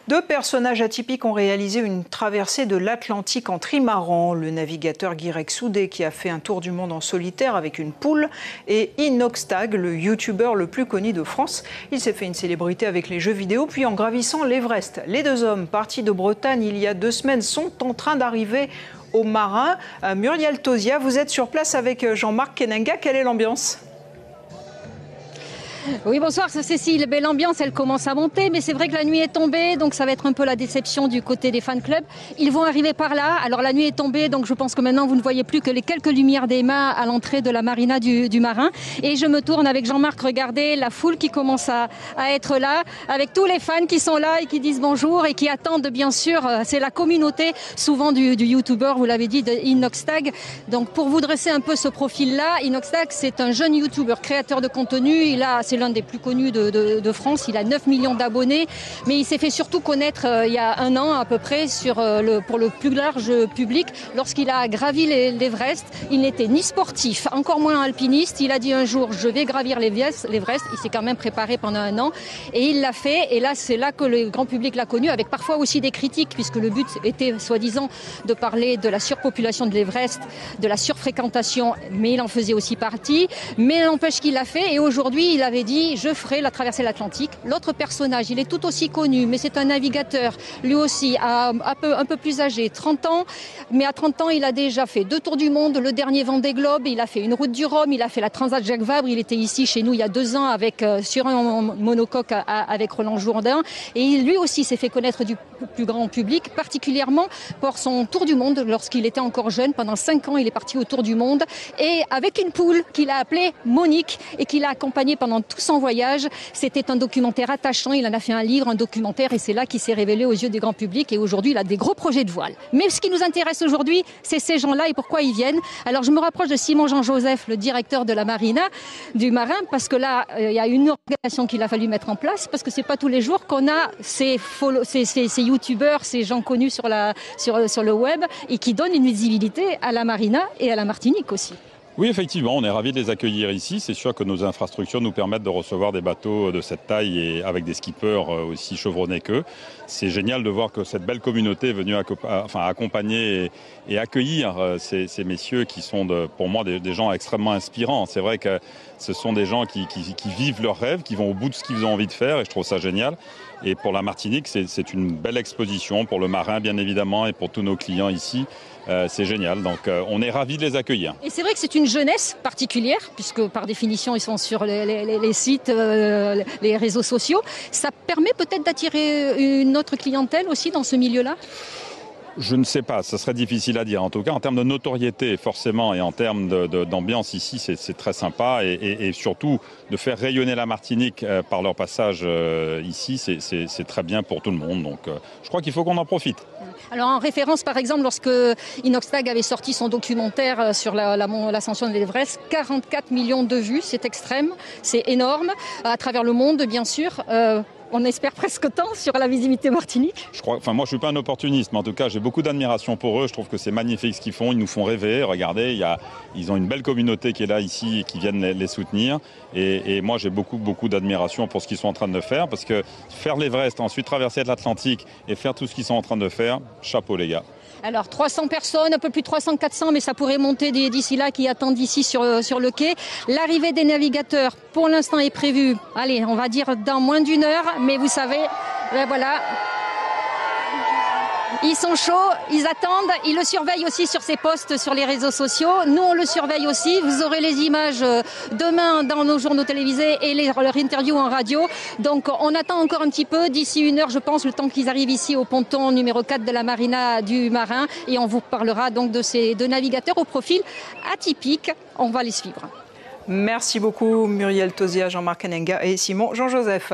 Deux personnages atypiques ont réalisé une traversée de l'Atlantique en trimaran. Le navigateur Guirec Soudé qui a fait un tour du monde en solitaire avec une poule et Inoxtag, le youtubeur le plus connu de France. Il s'est fait une célébrité avec les jeux vidéo puis en gravissant l'Everest. Les deux hommes partis de Bretagne il y a 2 semaines sont en train d'arriver au Marin. Muriel Tozia, vous êtes sur place avec Jean-Marc Kenenga. Quelle est l'ambiance ? Oui, bonsoir Cécile. L'ambiance, elle commence à monter, mais c'est vrai que la nuit est tombée, donc ça va être un peu la déception du côté des fan clubs. Ils vont arriver par là. Alors la nuit est tombée, donc je pense que maintenant vous ne voyez plus que les quelques lumières des mâts à l'entrée de la marina du Marin. Et je me tourne avec Jean-Marc, regardez la foule qui commence à être là, avec tous les fans qui sont là et qui disent bonjour et qui attendent bien sûr. C'est la communauté souvent du youtubeur, vous l'avez dit, de Inoxtag. Donc pour vous dresser un peu ce profil-là, Inoxtag, c'est un jeune youtubeur créateur de contenu. C'est l'un des plus connus de France. Il a 9 millions d'abonnés, mais il s'est fait surtout connaître il y a 1 an à peu près pour le plus large public. Lorsqu'il a gravi l'Everest, il n'était ni sportif, encore moins alpiniste. Il a dit un jour, je vais gravir l'Everest. Il s'est quand même préparé pendant 1 an et il l'a fait. Et là, c'est là que le grand public l'a connu, avec parfois aussi des critiques, puisque le but était soi-disant de parler de la surpopulation de l'Everest, de la surfréquentation, mais il en faisait aussi partie. Mais n'empêche qu'il l'a fait et aujourd'hui, il avait dit je ferai la traversée de l'Atlantique. L'autre personnage, il est tout aussi connu, mais c'est un navigateur, lui aussi, un peu plus âgé, 30 ans. Mais à 30 ans, il a déjà fait 2 tours du monde, le dernier Vendée Globe, il a fait une route du Rhum, il a fait la Transat Jacques Vabre, il était ici chez nous il y a 2 ans sur un monocoque avec Roland Jourdain. Et lui aussi s'est fait connaître du plus grand public, particulièrement pour son tour du monde lorsqu'il était encore jeune. Pendant 5 ans, il est parti au tour du monde et avec une poule qu'il a appelée Monique et qu'il a accompagnée pendant tout son voyage. C'était un documentaire attachant, il en a fait un livre, un documentaire, et c'est là qu'il s'est révélé aux yeux du grand public. Et aujourd'hui, il a des gros projets de voile. Mais ce qui nous intéresse aujourd'hui, c'est ces gens-là et pourquoi ils viennent. Alors je me rapproche de Simon Jean-Joseph, le directeur de la marina du Marin, parce que là, il y a une organisation qu'il a fallu mettre en place, parce que c'est pas tous les jours qu'on a ces youtubeurs, ces gens connus sur le web, et qui donnent une visibilité à la marina et à la Martinique aussi. Oui, effectivement, on est ravis de les accueillir ici. C'est sûr que nos infrastructures nous permettent de recevoir des bateaux de cette taille et avec des skippers aussi chevronnés qu'eux. C'est génial de voir que cette belle communauté est venue accompagner et accueillir ces messieurs qui sont pour moi des gens extrêmement inspirants. C'est vrai que ce sont des gens qui vivent leurs rêves, qui vont au bout de ce qu'ils ont envie de faire et je trouve ça génial. Et pour la Martinique, c'est une belle exposition pour le Marin bien évidemment et pour tous nos clients ici. C'est génial, donc on est ravis de les accueillir. Et c'est vrai que c'est une jeunesse particulière, puisque par définition ils sont sur les sites, les réseaux sociaux. Ça permet peut-être d'attirer une autre clientèle aussi dans ce milieu-là ? Je ne sais pas, ça serait difficile à dire. En tout cas, en termes de notoriété, forcément, et en termes d'ambiance ici, c'est très sympa. Et surtout, de faire rayonner la Martinique par leur passage ici, c'est très bien pour tout le monde. Donc, je crois qu'il faut qu'on en profite. Alors, en référence, par exemple, lorsque Inoxtag avait sorti son documentaire sur l'ascension de l'Everest, 44 millions de vues, c'est extrême, c'est énorme, à travers le monde, bien sûr. On espère presque tant sur la visibilité Martinique. Moi, je ne suis pas un opportuniste, mais en tout cas, j'ai beaucoup d'admiration pour eux. Je trouve que c'est magnifique ce qu'ils font. Ils nous font rêver. Regardez, ils ont une belle communauté qui est là, ici, et qui viennent les soutenir. Et moi, j'ai beaucoup d'admiration pour ce qu'ils sont en train de faire. Parce que faire l'Everest, ensuite traverser l'Atlantique et faire tout ce qu'ils sont en train de faire, chapeau les gars. Alors 300 personnes, un peu plus de 300-400, mais ça pourrait monter d'ici là, qui attendent ici sur le quai. L'arrivée des navigateurs, pour l'instant, est prévue, allez, on va dire dans moins d'1 heure, mais vous savez, voilà, ils sont chauds, ils attendent, ils le surveillent aussi sur ses posts sur les réseaux sociaux. Nous, on le surveille aussi. Vous aurez les images demain dans nos journaux télévisés et leur interview en radio. Donc, on attend encore un petit peu. D'ici 1 heure, je pense, le temps qu'ils arrivent ici au ponton numéro 4 de la marina du Marin. Et on vous parlera donc de ces 2 navigateurs au profil atypique. On va les suivre. Merci beaucoup Muriel Tozia, Jean-Marc Kenenga et Simon Jean-Joseph.